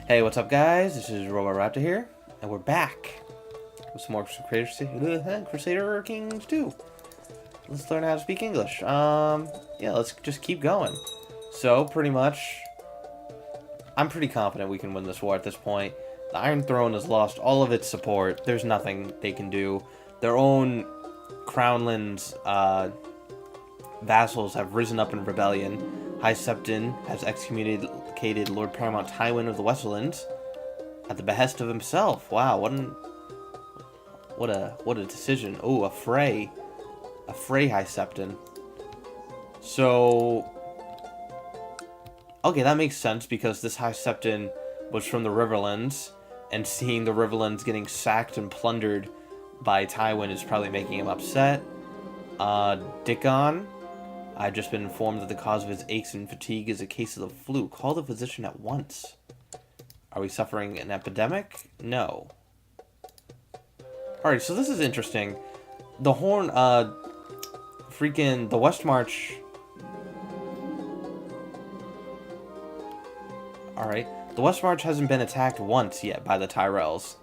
Hey, what's up, guys? This is Raptor here, and we're back with some more Crusader Kings 2. Let's learn how to speak English. Yeah, let's just keep going. So, pretty much, I'm pretty confident we can win this war at this point. The Iron Throne has lost all of its support. There's nothing they can do. Their own Crownlands, vassals have risen up in rebellion. High Septon has excommunicated Lord Paramount Tywin of the Westlands at the behest of himself. Wow, what a decision. Oh, a fray High Septon. So, okay, that makes sense because this High Septon was from the Riverlands, and seeing the Riverlands getting sacked and plundered by Tywin is probably making him upset. Dickon, I've just been informed that the cause of his aches and fatigue is a case of the flu. Call the physician at once. Are we suffering an epidemic? No. Alright, so this is interesting. The Horn, the West March... Alright. The West March hasn't been attacked once yet by the Tyrells.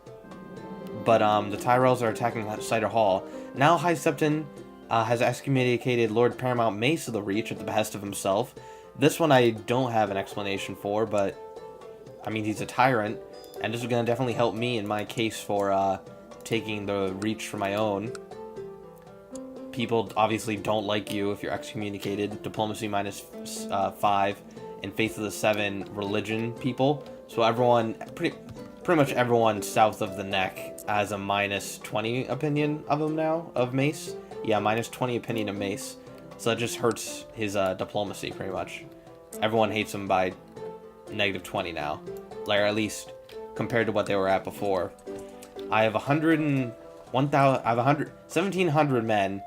But, the Tyrells are attacking Cider Hall. Now High Septon has excommunicated Lord Paramount Mace of the Reach at the behest of himself. This one I don't have an explanation for, but, I mean, he's a tyrant, and this is going to definitely help me in my case for, taking the Reach for my own. People obviously don't like you if you're excommunicated. Diplomacy minus 5, and Faith of the 7 religion people. So everyone, pretty much everyone south of the neck has a minus 20 opinion of him now, of Mace. Yeah, minus 20 opinion of Mace. So that just hurts his diplomacy, pretty much. Everyone hates him by negative 20 now. Like, or at least compared to what they were at before. I have 1,700 men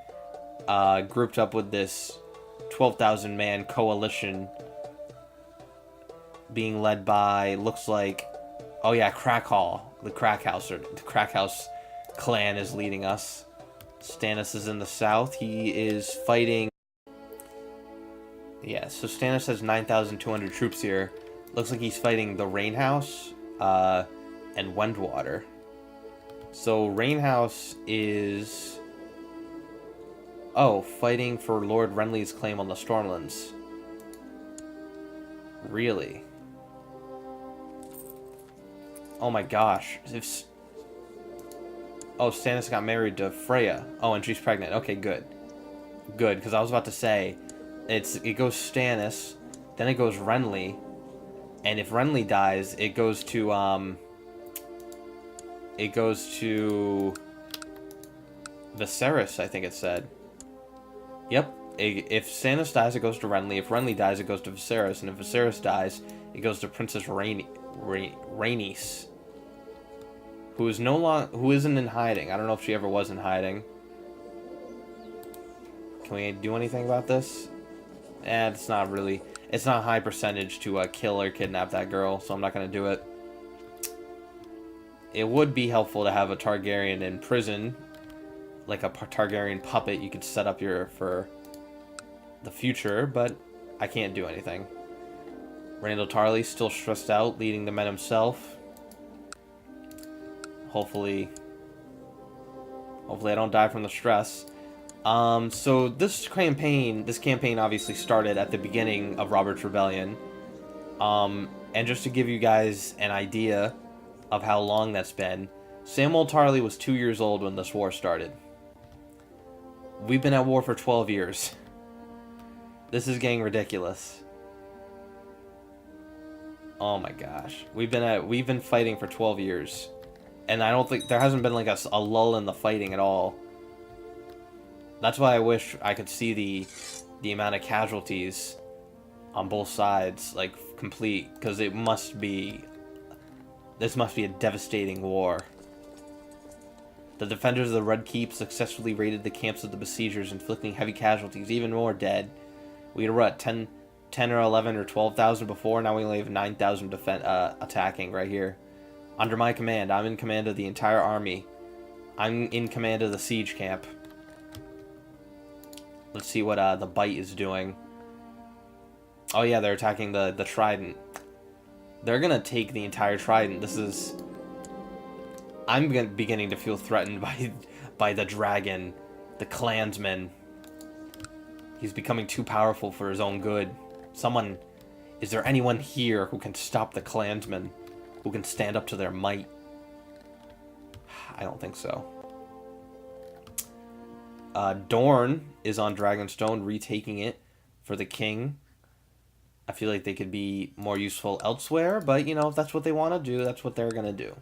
grouped up with this 12,000 man coalition being led by, looks like, oh yeah, Crackhall. The Crackhouse clan is leading us. Stannis is in the south. He is fighting... Yeah, so Stannis has 9,200 troops here. Looks like he's fighting the Rainhouse and Wendwater. So Rainhouse is... Oh, fighting for Lord Renly's claim on the Stormlands. Really? Oh my gosh. Oh, Stannis got married to Freya. Oh, and she's pregnant. Okay, good. Good, because I was about to say, it goes Stannis, then it goes Renly, and if Renly dies, it goes to Viserys, I think it said. Yep. If Stannis dies, it goes to Renly. If Renly dies, it goes to Viserys. And if Viserys dies, it goes to Princess Rhaenys, who isn't in hiding. I don't know if she ever was in hiding. Can we do anything about this? It's not really. It's not high percentage to kill or kidnap that girl, so I'm not gonna do it. It would be helpful to have a Targaryen in prison, like a Targaryen puppet you could set up for the future, but I can't do anything. Randall Tarly still stressed out, leading the men himself. Hopefully I don't die from the stress. So this campaign obviously started at the beginning of Robert's Rebellion. And just to give you guys an idea of how long that's been, Samwell Tarly was 2 years old when this war started. We've been at war for 12 years. This is getting ridiculous. Oh my gosh. We've been fighting for 12 years. And I don't think there hasn't been like a lull in the fighting at all. That's why I wish I could see the amount of casualties on both sides, like, complete, because this must be a devastating war. The defenders of the Red Keep successfully raided the camps of the besiegers, inflicting heavy casualties, even more dead. We had what, 10 or 11 or 12,000 before, now we only have 9,000 attacking right here. Under my command, I'm in command of the entire army. I'm in command of the siege camp. Let's see what the Bite is doing. Oh yeah, they're attacking the Trident. They're gonna take the entire trident. This is... I'm beginning to feel threatened by the dragon, the clansman. He's becoming too powerful for his own good. Someone... Is there anyone here who can stop the clansmen? Who can stand up to their might? I don't think so. Dorne is on Dragonstone, retaking it for the king. I feel like they could be more useful elsewhere, but, you know, if that's what they want to do, that's what they're going to do.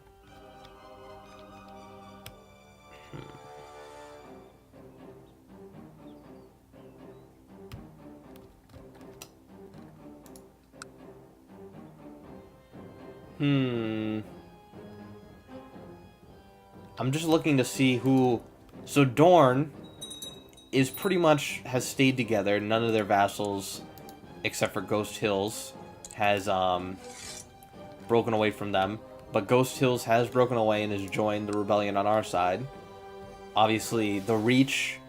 I'm just looking to see who... So Dorne is pretty much... has stayed together. None of their vassals, except for Ghost Hills, has broken away from them. But Ghost Hills has broken away and has joined the rebellion on our side. Obviously, the Reach,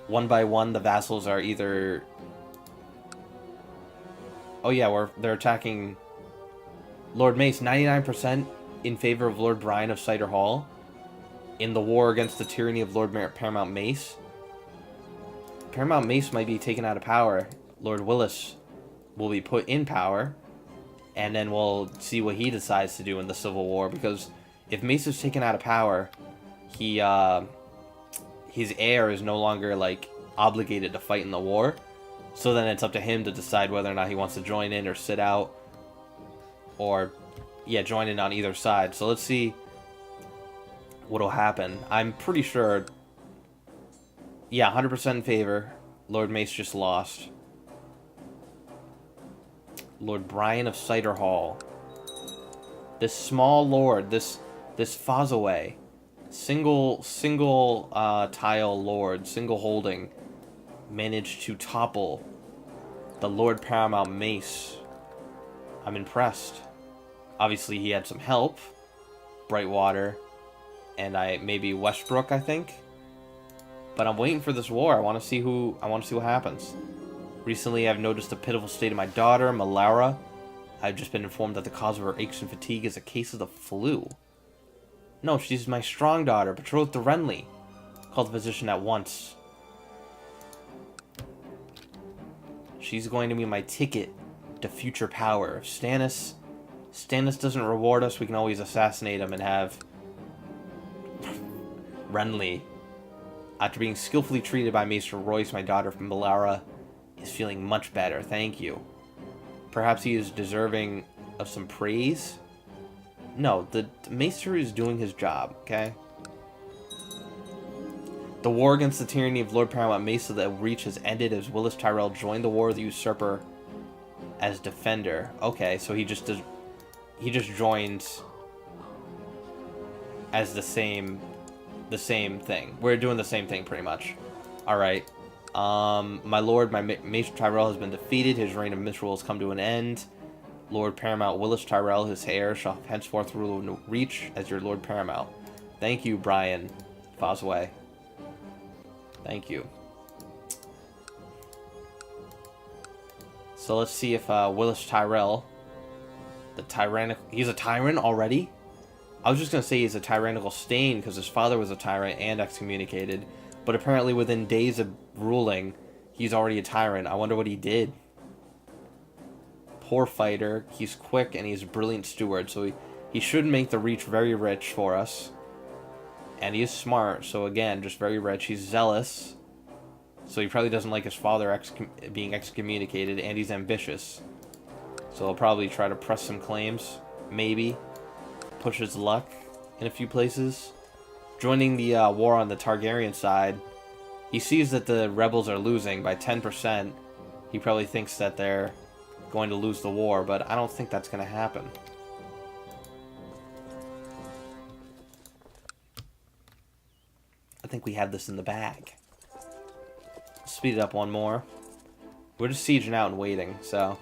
one by one, the vassals are either... Oh yeah, they're attacking Lord Mace. 99% in favor of Lord Brian of Cider Hall in the war against the tyranny of Lord Paramount Mace. Paramount Mace might be taken out of power. Lord Willis will be put in power, and then we'll see what he decides to do in the Civil War, because if Mace is taken out of power, he his heir is no longer, like, obligated to fight in the war, so then it's up to him to decide whether or not he wants to join in or sit out, or, yeah, join in on either side. So let's see what'll happen. I'm pretty sure, yeah, 100% in favor. Lord Mace just lost. Lord Brian of Cider Hall. This small lord, this Fazaway, single tile lord, single holding, managed to topple the Lord Paramount Mace. I'm impressed. Obviously, he had some help. Brightwater, and maybe Westbrook, I think. But I'm waiting for this war. I want to see what happens. Recently, I've noticed the pitiful state of my daughter, Malara. I've just been informed that the cause of her aches and fatigue is a case of the flu. No, she's my strong daughter, betrothed to Renly. Call the physician at once. She's going to be my ticket to future power. If Stannis doesn't reward us, we can always assassinate him and have Renly. After being skillfully treated by Maester Royce, my daughter from Malara is feeling much better. Thank you. Perhaps he is deserving of some praise? No, the Maester is doing his job, okay? The war against the tyranny of Lord Paramount Mace of the Reach has ended as Willis Tyrell joined the War of the Usurper as defender. Okay, so he just joined as the same thing. We're doing the same thing pretty much. Alright. My lord, my Maester Tyrell has been defeated. His reign of misrule has come to an end. Lord Paramount Willis Tyrell, his heir, shall henceforth rule in Reach as your Lord Paramount. Thank you, Brian Fosway. Thank you. So let's see if Willis Tyrell, he's a tyrant already? I was just going to say he's a tyrannical stain because his father was a tyrant and excommunicated. But apparently within days of ruling, he's already a tyrant. I wonder what he did. Poor fighter. He's quick and he's a brilliant steward. So he should make the Reach very rich for us. And he is smart. So again, just very rich. He's zealous. So he probably doesn't like his father being excommunicated. And he's ambitious. So he'll probably try to press some claims. Maybe. Push his luck in a few places. Joining the war on the Targaryen side, he sees that the rebels are losing by 10%. He probably thinks that they're going to lose the war, but I don't think that's going to happen. I think we have this in the bag. Speed it up one more. We're just sieging out and waiting, so...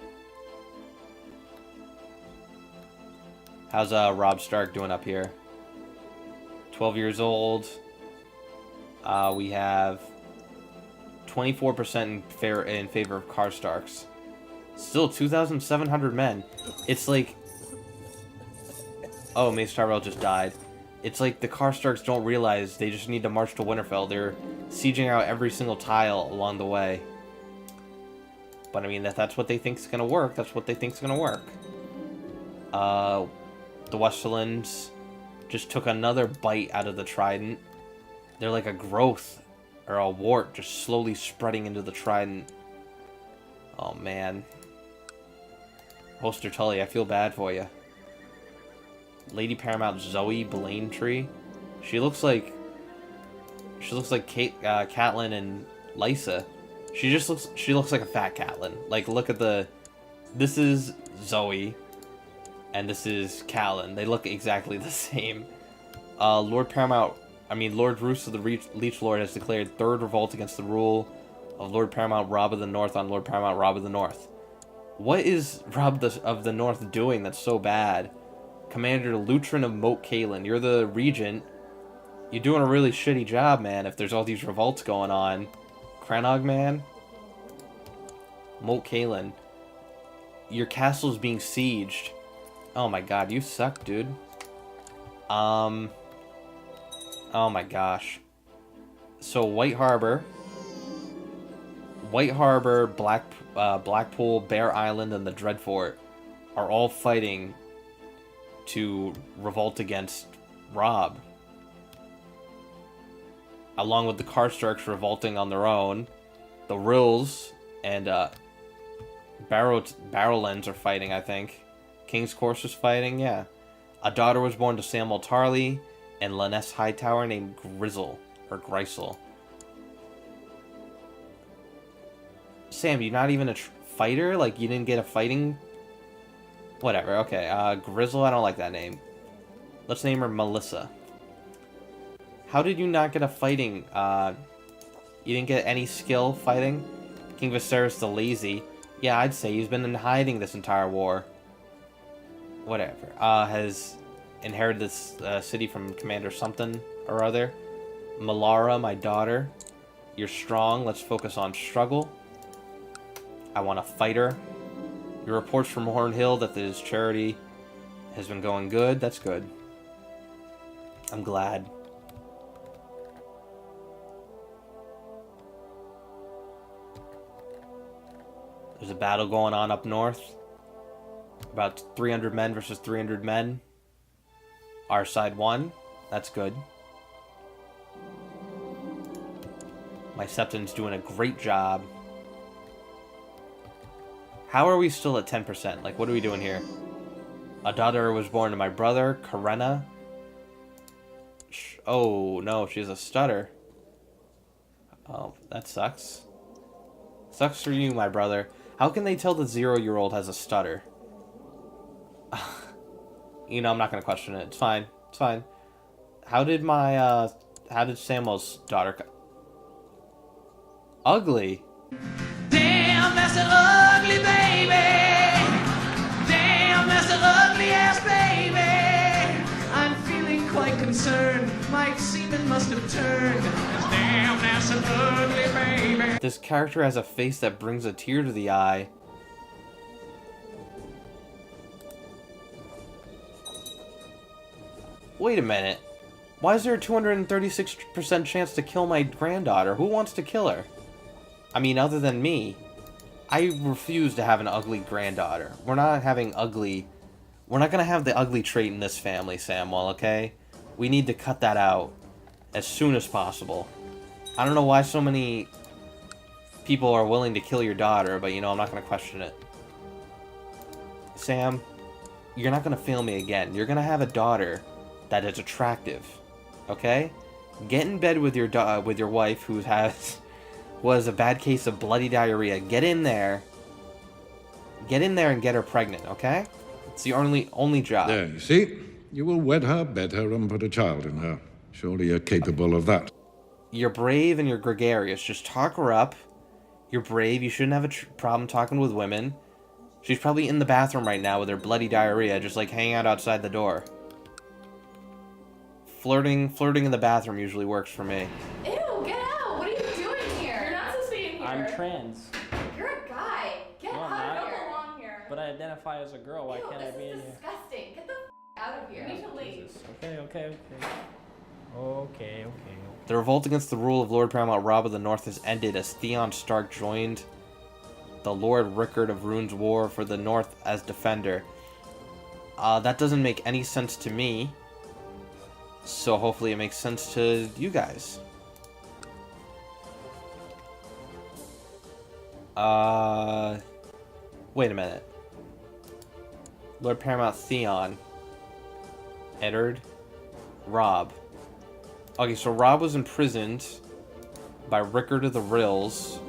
How's Robb Stark doing up here? 12 years old. We have 24% in favor of Karstarks. Still 2,700 men. It's like Oh, Mace Tyrell just died. It's like the Karstarks don't realize they just need to march to Winterfell. They're sieging out every single tile along the way. But I mean, that's what they think's gonna work. That's what they think's gonna work. The Westerlands just took another bite out of the trident. They're like a growth or a wart just slowly spreading into the trident. Oh man. Hoster Tully, I feel bad for you. Lady Paramount Zoe Blaintree. She looks like Catelyn and Lysa. She looks like a fat Catelyn. Like, look at this is Zoe and this is Catelyn. They look exactly the same. Lord Roose of the Leech Lord has declared third revolt against the rule of Lord Paramount Robb of the North on Lord Paramount Robb of the North. What is Robb of the North doing that's so bad? Commander Lutrin of Moat Cailin, you're the regent. You're doing a really shitty job, man, if there's all these revolts going on. Cranog, man. Moat Cailin. Your castle's being sieged. Oh my god, you suck, dude. Oh my gosh. So White Harbor, Blackpool, Bear Island, and the Dreadfort are all fighting to revolt against Robb. Along with the Karstarks revolting on their own, the Rills and Barrowlands are fighting, I think. King's Course is fighting, yeah. A daughter was born to Samwell Tarly and Lyness Hightower named Grisel. Sam, you're not even a fighter? Like, you didn't get a fighting... Whatever, okay. Grisel, I don't like that name. Let's name her Melissa. How did you not get a fighting? You didn't get any skill fighting? King Viserys the Lazy. Yeah, I'd say he's been in hiding this entire war. Whatever. Has inherited this city from Commander something or other. Malara, my daughter. You're strong. Let's focus on struggle. I want a fighter. Your reports from Hornhill that his charity has been going good. That's good. I'm glad. There's a battle going on up north. About 300 men versus 300 men. Our side won. That's good. My Septon's doing a great job. How are we still at 10%? Like, what are we doing here? A daughter was born to my brother, Karenna. Oh, no, she has a stutter. Oh, that sucks. Sucks for you, my brother. How can they tell the 0-year-old has a stutter? You know, I'm not going to question it. It's fine. It's fine. How did Samwell's daughter... Ugly? Damn, that's an ugly baby. Damn, that's an ugly ass baby. I'm feeling quite concerned. My semen must have turned. Damn, that's an ugly baby. This character has a face that brings a tear to the eye. Wait a minute. Why is there a 236% chance to kill my granddaughter? Who wants to kill her? I mean, other than me. I refuse to have an ugly granddaughter. We're not having ugly... We're not gonna have the ugly trait in this family, Samwell, okay? We need to cut that out as soon as possible. I don't know why so many people are willing to kill your daughter, but, you know, I'm not gonna question it. Sam, you're not gonna fail me again. You're gonna have a daughter that is attractive, okay? Get in bed with your wife who was a bad case of bloody diarrhea. Get in there and get her pregnant, okay? It's the only job. There, you see? You will wed her, bed her, and put a child in her. Surely you're capable of that. You're brave and you're gregarious. Just talk her up. You're brave. You shouldn't have a problem talking with women. She's probably in the bathroom right now with her bloody diarrhea, just like hanging out outside the door. Flirting in the bathroom usually works for me. Ew, get out! What are you doing here? You're not supposed to be in here. I'm trans. You're a guy. Get No, I'm out not. of here. I don't belong here. But I identify as a girl. Why Ew, can't I be in this is here? disgusting. Get the out of here. We need to leave. Okay. Okay. The revolt against the rule of Lord Paramount Robb of the North has ended as Theon Stark joined the Lord Rickard of Rune's War for the North as defender. That doesn't make any sense to me, so hopefully it makes sense to you guys. Wait a minute. Lord Paramount Theon entered Robb. Okay, so Robb was imprisoned by Rickard of the Rills,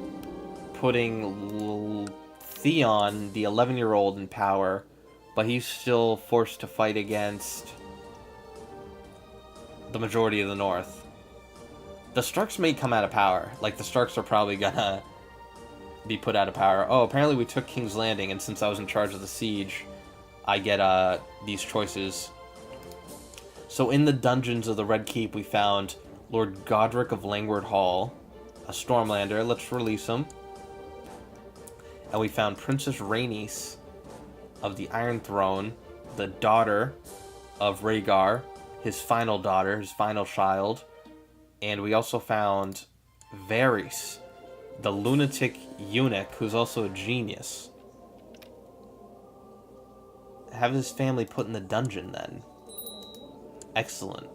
putting Theon, the 11-year-old, in power, but he's still forced to fight against the majority of the North. The Starks may come out of power. Like, the Starks are probably gonna be put out of power. Oh, apparently we took King's Landing, and since I was in charge of the siege, I get these choices. So in the dungeons of the Red Keep, we found Lord Godric of Langward Hall, a Stormlander. Let's release him. And we found Princess Rhaenys of the Iron Throne, the daughter of Rhaegar, his final daughter, his final child. And we also found Varys, the lunatic eunuch, who's also a genius. Have his family put in the dungeon, then. Excellent.